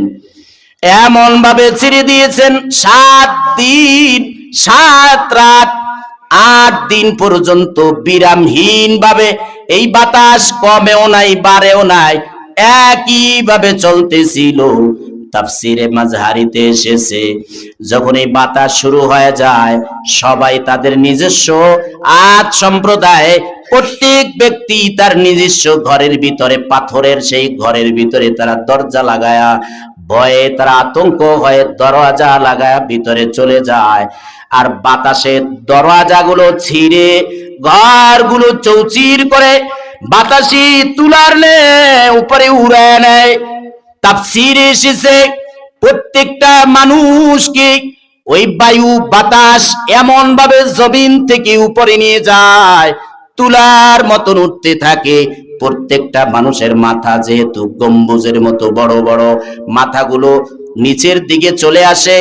এমন ভাবে ছেড়ে দিয়েছেন 7 দিন 7 রাত 8 দিন পর্যন্ত বিরামহীন ভাবে এই বাতাস কমেও নাই বাড়েও নাই, একই ভাবে চলতেছিল। তাফসিরে মাযহারিতে এসেছে যখন এই বাতাস শুরু হয়ে যায় সবাই তাদের নিজস্ব আদ সম্প্রদায় প্রত্যেক ব্যক্তি তার নিজস্ব ঘরের ভিতরে, পাথরের সেই ঘরের ভিতরে তারা দরজা লাগায়া ভয়ে তারা আতঙ্ক হয়ে দরজা লাগায়া ভিতরে চলে যায়। আর বাতাসে দরজাগুলো ছিঁড়ে ঘরগুলো চৌচির করে বাতাসি তুলার নে উপরে উড়ায় নেয়। তাফসীরে এসেছে প্রত্যেকটা মানুষকে ওই বায়ু বাতাস এমন ভাবে জমিন থেকে উপরে নিয়ে যায়, তুলার মতন উঠতে থাকে। প্রত্যেকটা মানুষের মাথা যেহেতু গম্বুজের মতো বড় বড়, মাথাগুলো নিচের দিকে চলে আসে,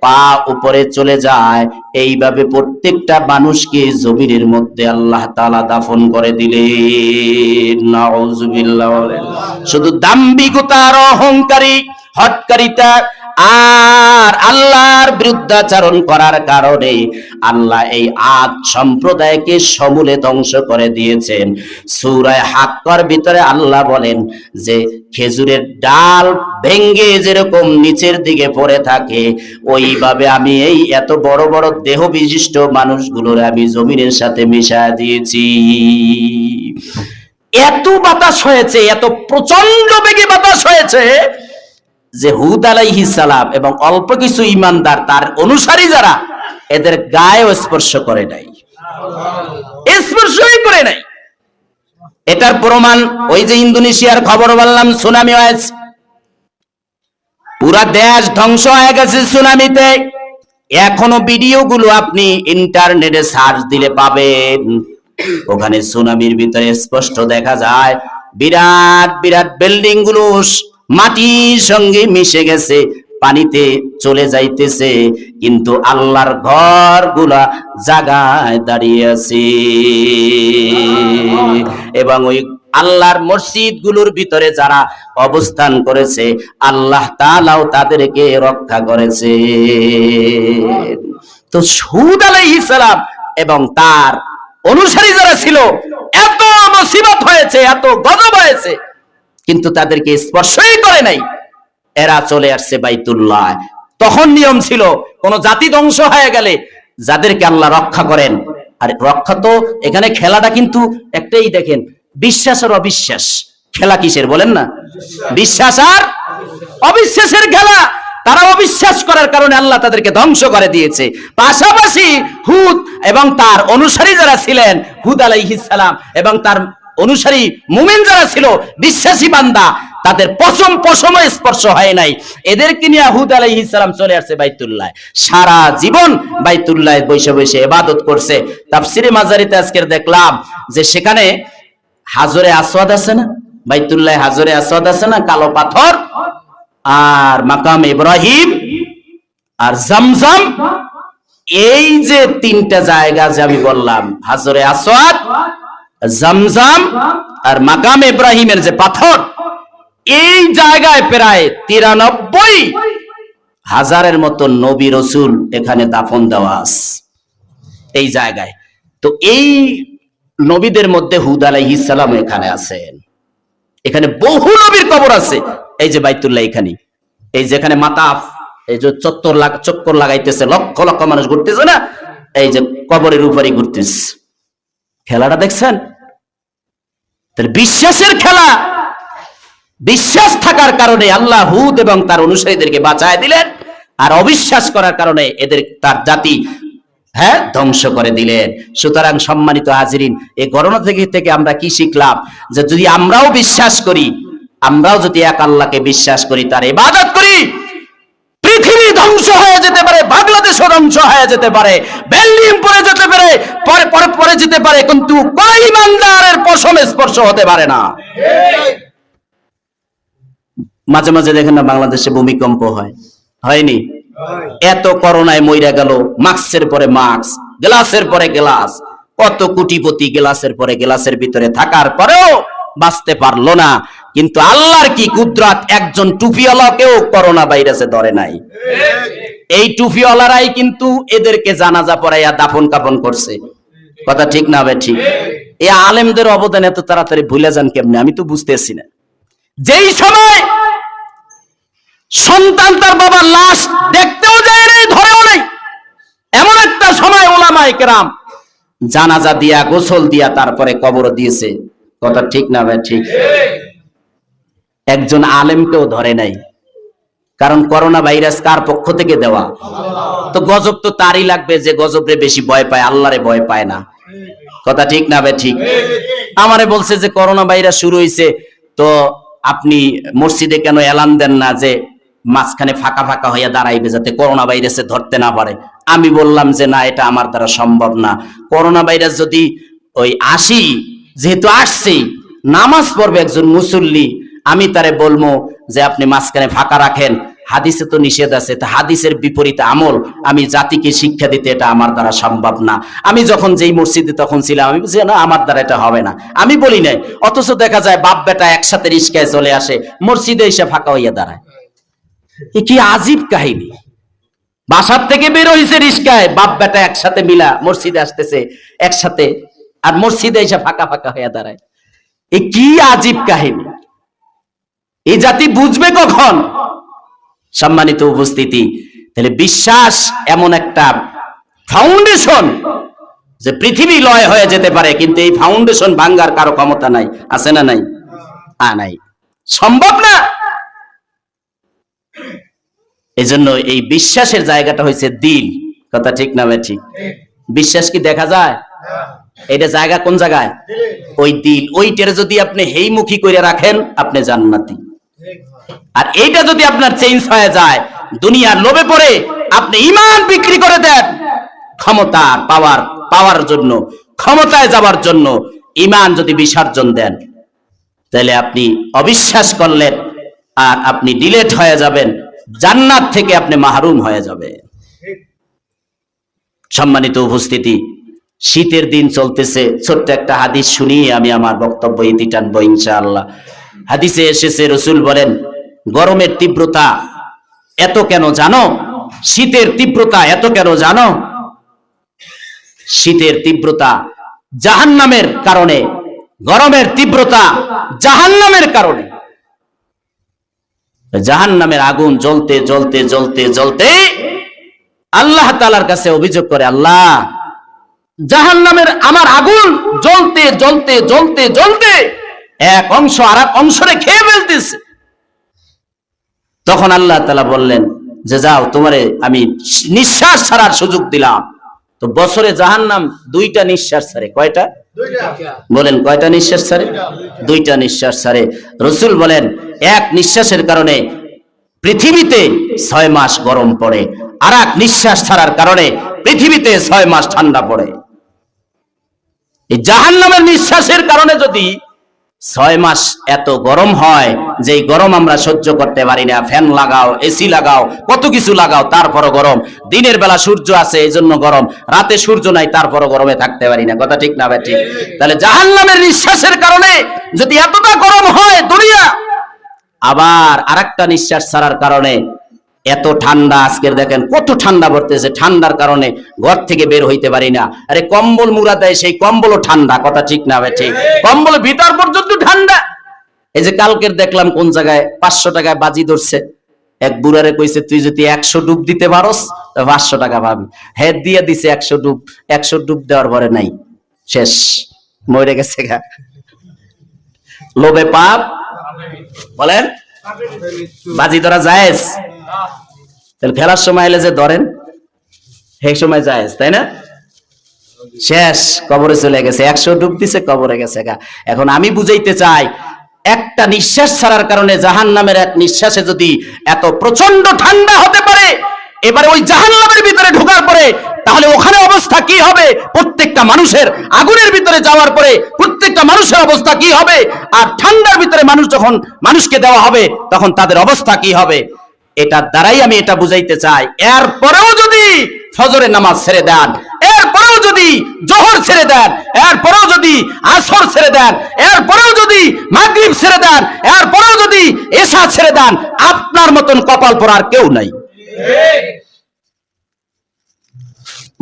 পা উপরে চলে যায়। এইভাবে প্রত্যেকটা মানুষকে জমিনের মধ্যে আল্লাহ তাআলা দাফন করে দিলেন। নাউযুবিল্লাহ। শুধু দাম্ভিকতার অহংকারী হটকারিতা আর আল্লাহর বিরুদ্ধাচরণ করার কারণে আল্লাহ এই আদ সম্প্রদায়কে সমূলে ধ্বংস করে দিয়েছেন। সূরা হাক্কার ভিতরে আল্লাহ বলেন যে খেজুরের ডাল ভেঙ্গে যেরকম নিচের দিকে পড়ে থাকে ওইভাবে আমি এই এত বড় বড় দেহ বিশিষ্ট মানুষগুলোর আমি জমিনের সাথে মিশিয়ে দিয়েছি। এত বাতাস হয়েছে, এত প্রচন্ড বেগে বাতাস হয়েছে যে হুদ আলাইহিস সালাম এবং অল্প কিছু ঈমানদার তার অনুসারী যারা এদের গায়েও স্পর্শ করে নাই, স্পর্শই করে নাই। এটার প্রমাণ ওই যে ইন্দোনেশিয়ার খবর বললাম, সুনামি হয়েছে, পুরা দেশ ধ্বংস হয়ে গেছে সুনামিতে। এখনো ভিডিওগুলো আপনি ইন্টারনেটে সার্চ দিলে পাবেন। ওখানে সুনামির ভিতরে স্পষ্ট দেখা যায় বিরাট বিরাট বিল্ডিং গুলো মাটির সঙ্গে মিশে গেছে, পানিতে চলে যাইতেছে, কিন্তু আল্লাহর ঘরগুলা জায়গায় দাঁড়িয়ে আছে। এবং ওই আল্লাহর মসজিদ গুলোর ভিতরে যারা অবস্থান করেছে আল্লাহ তাআলাও তাদেরকে রক্ষা করেছে। তো হুদ আলাইহিস সালাম এবং তার অনুসারী যারা ছিল এত মুসিবত হয়েছে, এত গজব হয়েছে, কিন্তু তাদেরকে স্পর্শই করে নাই। এরা চলে আসছে বাইতুল্লাহ। তখন নিয়ম ছিল কোন জাতি ধ্বংস হয়ে গেলে যাদেরকে আল্লাহ রক্ষা করেন, আর রক্ষা তো এখানে খেলাটা কিন্তু একটাই, দেখেন বিশ্বাস আর অবিশ্বাস। খেলা কিসের বলেন না? বিশ্বাস আর অবিশ্বাসের খেলা। তারা অবিশ্বাস করার কারণে আল্লাহ তাদেরকে ধ্বংস করে দিয়েছে। পাশাপাশি হুদ এবং তার অনুসারী যারা ছিলেন, হুদ আলাইহিস সালাম এবং তার অনুসারী মুমিন যারা ছিল, বিশ্বাসী বান্দা, তাদের পশম স্পর্শ হয় নাই। এদেরকে নিয়ে হুদ আলাইহিস সালাম চলে আসছে বাইতুল্লাহ। সারা জীবন বাইতুল্লাহ বসে বসে ইবাদত করছে। তাফসিরে মাজারিতে আজকে দেখলাম যে সেখানে হাজরে আসওয়াদ আছে না, বাইতুল্লাহ হাজরে আসওয়াদ আছে না, কালো পাথর, আর মাকাম ইব্রাহিম আর জমজম, এই যে তিনটা জায়গা যে আমি বললাম, হাজরে আসওয়াদ, জমজম আর মাকাম ইব্রাহিমের যে পাথর, এই জায়গায় প্রায় 93,000-এর মতো নবী রাসূল এখানে দাফন দেওয়া আছে এই জায়গায়। তো এই নবীদের মধ্যে হুদ আলাইহিস সালাম এখানে আছেন। এখানে বহু নবীর কবর আছে। এই যে বাইতুল্লাহ এখানে, এই যেখানে মাতাফ, এই যে চক্কর লাগাইতেছে, লক্ষ লক্ষ মানুষ ঘুরতেছে না, এই যে কবরের উপরে ঘুরতেছে। খেলাটা দেখছেন? তাহলে বিশ্বাসের খেলা। বিশ্বাস থাকার কারণে আল্লাহ হুদ এবং তার অনুসারীদেরকে বাঁচায় দিলেন। আর অবিশ্বাস করার কারণে এদের তার জাতি ধ্বংস করে দিলেন। সুতরাং সম্মানিত হাজিরিন, এই করোনা থেকে আমরা কি শিখলাম? যে যদি আমরাও বিশ্বাস করি, আমরাও যদি এক আল্লাহকে বিশ্বাস করি, তার ইবাদত করি, পৃথিবী ধ্বংস হয়ে যেতে পারে, বাংলাদেশও ধ্বংস হয়ে যেতে পারে, বেলজিয়াম পড়ে যেতে পারে, পরে যেতে পারে, কিন্তু কোন ইমানদারের পশম স্পর্শ হতে পারে না। মাঝে মাঝে দেখেন না বাংলাদেশে ভূমিকম্প হয়নি? এত করোনায় মইরা গেল, মাস্কের পরে মাস্ক, গ্লাসের পরে গ্লাস, কত কোটিপতি গ্লাসের পরে গ্লাসের ভিতরে থাকার পরেও বাঁচতে পারলো না। কিন্তু আল্লাহর কি কুদরত, একজন টুপিওয়ালাকেও করোনা ভাইরাসে ধরে নাই। এই টুপিওয়ালারাই কিন্তু এদেরকে জানাজা পড়াইয়া দাফন কাফন করছে। কথা ঠিক না ভাই? ঠিক। এই আলেমদের অবদান এত তাড়াতাড়ি ভুলে যান কেমনে, আমি তো বুঝতেছি না। যেই সময় সন্তান তার বাবার লাশ দেখতেও যায় নাই, ধরেও নাই, এমন একটা সময় উলামায়ে কেরাম জানাজা দিয়া, গোসল দিয়া, তারপরে কবর দিয়েছে। কথা ঠিক না ভাই? ঠিক। একজন আলেমকেও ধরে নাই, কারণ করোনা ভাইরাস কার পক্ষ থেকে দেওয়া? তো গজব তো তারই লাগবে যে গজবরে বেশি ভয় পায়, আল্লাহরে ভয় পায় না। কথা ঠিক না ভাই? ঠিক। আমারে বলছে যে করোনা ভাইরাস শুরু হয়েছে, তো আপনি মসজিদে কেন এলান দেন না যে মাঝখানে ফাঁকা ফাঁকা হইয়া দাঁড়াইবে যাতে করোনা ভাইরাসে ধরতে না পারে? আমি বললাম যে না, এটা আমার দ্বারা সম্ভব না। করোনা ভাইরাস যদি ওই আসি, যেহেতু আসছে, নামাজ পড়বে একজন মুসল্লি, আমি তারে বলবো যে আপনি মাঝখানে ফাঁকা রাখেন, হাদিসে তো নিষেধ আছে, তা হাদিসের বিপরীত আমল আমি জাতিকে শিক্ষা দিতে, এটা আমার দ্বারা সম্ভব না। আমি যখন যেই মসজিদে তখন ছিলাম, আমি বলছি না, আমার দ্বারা এটা হবে না, আমি বলি নাই। অথচ দেখা যায় বাপ বেটা একসাথে রিস্কায় চলে আসে, মসজিদে এসে ফাঁকা হইয়া দাঁড়ায়। কি আজীব কাহিনী! বাসার থেকে বের হইছে রিস্কায়, বাপ বেটা একসাথে মিলা মসজিদে আসতেছে একসাথে, আর মসজিদে এসে ফাঁকা ফাঁকা হইয়া দাঁড়ায়। এ কি আজীব কাহিনী! এই জাতি বুঝবে কখন? সম্মানিত উপস্থিতি, তাহলে বিশ্বাস এমন একটা ফাউন্ডেশন যে পৃথিবী লয় হয়ে যেতে পারে, কিন্তু এই ফাউন্ডেশন ভাঙ্গার কারো ক্ষমতা নাই। আছে না নাই? নাই, সম্ভব না। এজন্য এই বিশ্বাসের জায়গাটা হয়েছে দিল। কথা ঠিক না ভাই? ঠিক। বিশ্বাস কি দেখা যায়? এটা জায়গা কোন জায়গায়? ওই দিল। ওইটার যদি আপনি হেইমুখী করে রাখেন, আপনি জান্নাতি। আর এইটা যদি আপনার চেঞ্জ হয়ে যায়, দুনিয়ার লোভে পড়ে আপনি ঈমান বিক্রি করে দেন, ক্ষমতা পাওয়ার জন্য, ক্ষমতায় যাওয়ার জন্য ঈমান যদি বিসর্জন দেন, তাহলে আপনি অবিশ্বাস করলেন, আর আপনি ডিলেট হয়ে যাবেন, জান্নাত থেকে আপনি মাহরুম হয়ে যাবে। সম্মানিত উপস্থিতি, শীতের দিন চলতেছে, ছোট্ট একটা হাদিস শুনিয়ে আমি আমার বক্তব্য ইতি টানবো ইনশাআল্লাহ। হাদিসে এসেছে, রাসূল বলেন, গরমের তীব্রতা এত কেন জানো? শীতের তীব্রতা এত কেন জানো? শীতের তীব্রতা জাহান্নামের কারণে, গরমের তীব্রতা জাহান্নামের কারণে। জাহান্নামের আগুন জ্বলতে জ্বলতে জ্বলতে জ্বলতে আল্লাহ তাআলার কাছে অভিযোগ করে, আল্লাহ, জাহান্নামের আমার আগুন জ্বলতে জ্বলতে জ্বলতে জ্বলতে এক অংশ আর এক অংশরে খেয়ে ফেলতেছে। তখন আল্লাহ তাআলা বললেন যে যাও, তোমারে আমি নিঃশ্বাস ছাড়ার সুযোগ দিলাম। তো বছরে জাহান্নাম 2টা নিঃশ্বাস ছাড়ে। কয়টা? বলেন, কয়টা নিঃশ্বাস ছাড়ে? 2টা নিঃশ্বাস ছাড়ে। রাসূল বলেন, এক নিঃশ্বাসের কারণে পৃথিবীতে 6 মাস গরম পড়ে, আর এক নিঃশ্বাস ছাড়ার কারণে পৃথিবীতে 6 মাস ঠান্ডা পড়ে। এই জাহান্নামের নিঃশ্বাসের কারণে যদি 6 মাস এত গরম হয়, যে গরম আমরা সহ্য করতে পারি না, ফ্যান লাগাও, এসি লাগাও, কত কিছু লাগাও, তারপরও গরম। দিনের বেলা সূর্য আছে এই জন্য গরম, রাতে সূর্য নাই তারপরও গরমে থাকতে পারি না। কথা ঠিক না ভাই? ঠিক। তাহলে জাহান্নামের নিঃশ্বাসের কারণে যদি এতটা গরম হয় দুনিয়া, আবার আরেকটা নিঃশ্বাস ছাড়ার কারণে এত ঠান্ডা, আজকের দেখেন কত ঠান্ডা পড়তেছে, ঠান্ডার কারণে ঘর থেকে বের হইতে পারি না। আরে কম্বল মুড়া দেয়, সেই কম্বলও ঠান্ডা। কথা ঠিক না ভাই? ঠিক। কম্বলের ভিতর পর্যন্ত ঠান্ডা। এই যে কালকের দেখলাম কোন জায়গায় 500 টাকায় বাজি ধরছে, এক বুড়ারে কইছে, তুই যদি 100 ডুব দিতে পারস 500 টাকা পাবি। হেড দিয়ে দিছে 100 ডুব দেওয়ার পরে নাই, শেষ, মরে গেছে গা। লোভে পাপ। বলেন, বাজি ধরা জায়েজ? তাহলে ফেলার সময় এলে যে ধরেন সেই সময় যায়, তাই না? শেষ, কবরে চলে গেছে, 100 ডুব দিছে, কবরে গেছে গা। এখন আমি বুঝাইতে চাই, একটা নিঃশ্বাস ছাড়ার কারণে জাহান্নামের এক নিঃশ্বাসে যদি এত প্রচন্ড ঠান্ডা হতে পারে, এবারে ওই জাহান্নামের ভিতরে ঢোকার পরে তাহলে ওখানে অবস্থা কি হবে? প্রত্যেকটা মানুষের আগুনের ভিতরে যাওয়ার পরে প্রত্যেকটা মানুষের অবস্থা কি হবে? আর ঠান্ডার ভিতরে মানুষ যখন মানুষকে দেওয়া হবে তখন তাদের অবস্থা কি হবে? এটার দ্বারাই আমি এটা বুঝাইতে চাই। এরপরেও যদি ফজরের নামাজ ছেড়ে দেন, এরপরেও যদি জোহর ছেড়ে দেন, এরপরেও যদি আসর ছেড়ে দেন, এরপরেও যদি মাগরিব ছেড়ে দেন, এরপরেও যদি এশা ছেড়ে দেন, আপনার মতন কপাল পরার কেউ নাই।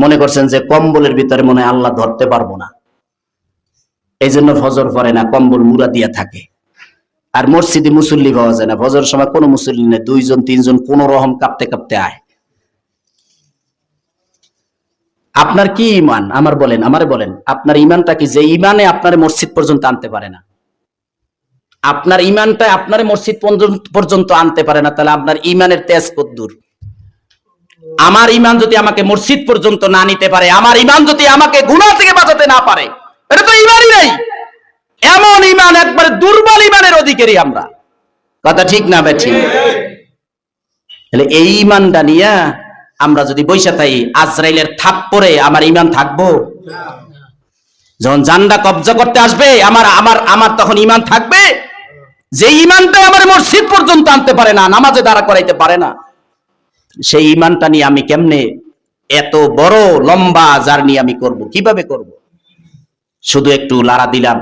মনে করছেন যে কম্বলের ভিতরে মনে হয় আল্লাহ ধরতে পারবো না, এই জন্য ফজর পড়ে না, কম্বল মুড়া দিয়া থাকে। আর মসজিদে মুসল্লি পাওয়া যায় না, ফজর সময় কোনো মুসল্লি নেই, 2 জন 3 জন কোন রকম কাঁপতে কাঁপতে আয়। আপনার কি ঈমান? আমারে বলেন, আপনার ঈমানটা কি? যে ঈমানে আপনার মসজিদ পর্যন্ত আনতে পারে না, আপনার ঈমানটা আপনার মসজিদ পর্যন্ত আনতে পারে না, তাহলে আপনার ঈমানের তেজ কদ্দুর? আমার ঈমান যদি আমাকে মসজিদ পর্যন্ত না নিতে পারে, আমার ঈমান যদি আমাকে গুনাহ থেকে বাঁচাতে না পারে, এটা তো ঈমানই নেই। এমন ঈমান, একবারে দুর্বল ঈমানের অধিকারী আমরা। কথা ঠিক না বেঠি? তাহলে এই ঈমানটা নিয়ে আমরা যদি বইসা থাকি, আজরাইলের থাপ্পড়ে আমার ঈমান থাকবো? যখন জান্ডা কবজা করতে আসবে আমার তখন ঈমান থাকবে? যে ঈমানটা আমার মসজিদ পর্যন্ত আনতে পারে না, নামাজে দাঁড়া করাইতে পারে না, সেই ঈমানটা নিয়ে আমি কেমনে এত বড় লম্বা জার্নি আমি করব? কিভাবে করব? শুধু একটু লাড়া দিলাম।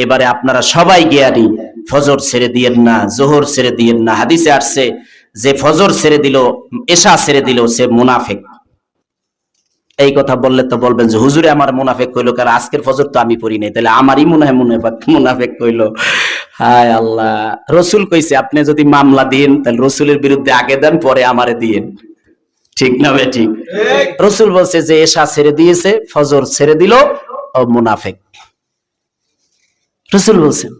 এবারে আপনারা সবাই জ্ঞানী, ফজর ছেড়ে দিয়েন না, জোহর ছেড়ে দিয়েন না। হাদিসে আসছে যে ফজর ছেড়ে দিল, এশা ছেড়ে দিল, সে মুনাফিক। এই কথা বললে তো বলবেন যে হুজুরে আমার মুনাফিক কইলো, কারণ আজকের ফজর তো আমি পড়ি নাই, তাহলে আমারই মনে হয় মুনাফিক কইলো। হায় আল্লাহ, রসুল কইছে আপনি যদি মামলা দিন তাহলে রসুলের বিরুদ্ধে আগে দেন, পরে আমারে দিয়েন। ঠিক না বে ঠিক? রসুল বলছে যে এশা ছেড়ে দিয়েছে, ফজর ছেড়ে দিল, ও মুনাফিক। রসুল বলছেন।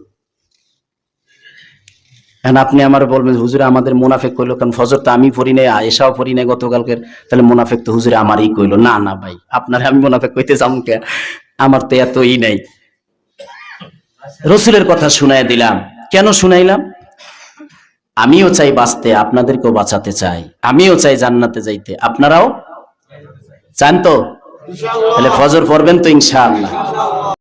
আপনি আমার বলবেন হুজুরে আমাদের মুনাফিক কইলো, কারণ ফজর তো আমি পড়ি নাই, এশাও পড়ি নাই গতকালকের, তাহলে মুনাফিক তো হুজুরে আমারই কইলো। না না ভাই, আপনার আমি মুনাফিক কইতে যাবো কে? আমার তো এতই নাই। রসুলের কথা শুনাই দিলাম। কেন শুনাইলাম? আমিও চাই বাঁচতে, আপনাদেরকেও বাঁচাতে চাই। আমিও চাই জান্নাতে যাইতে, আপনারাও চান তো? তাহলে ফজর পড়বেন তো ইনশাআল্লাহ?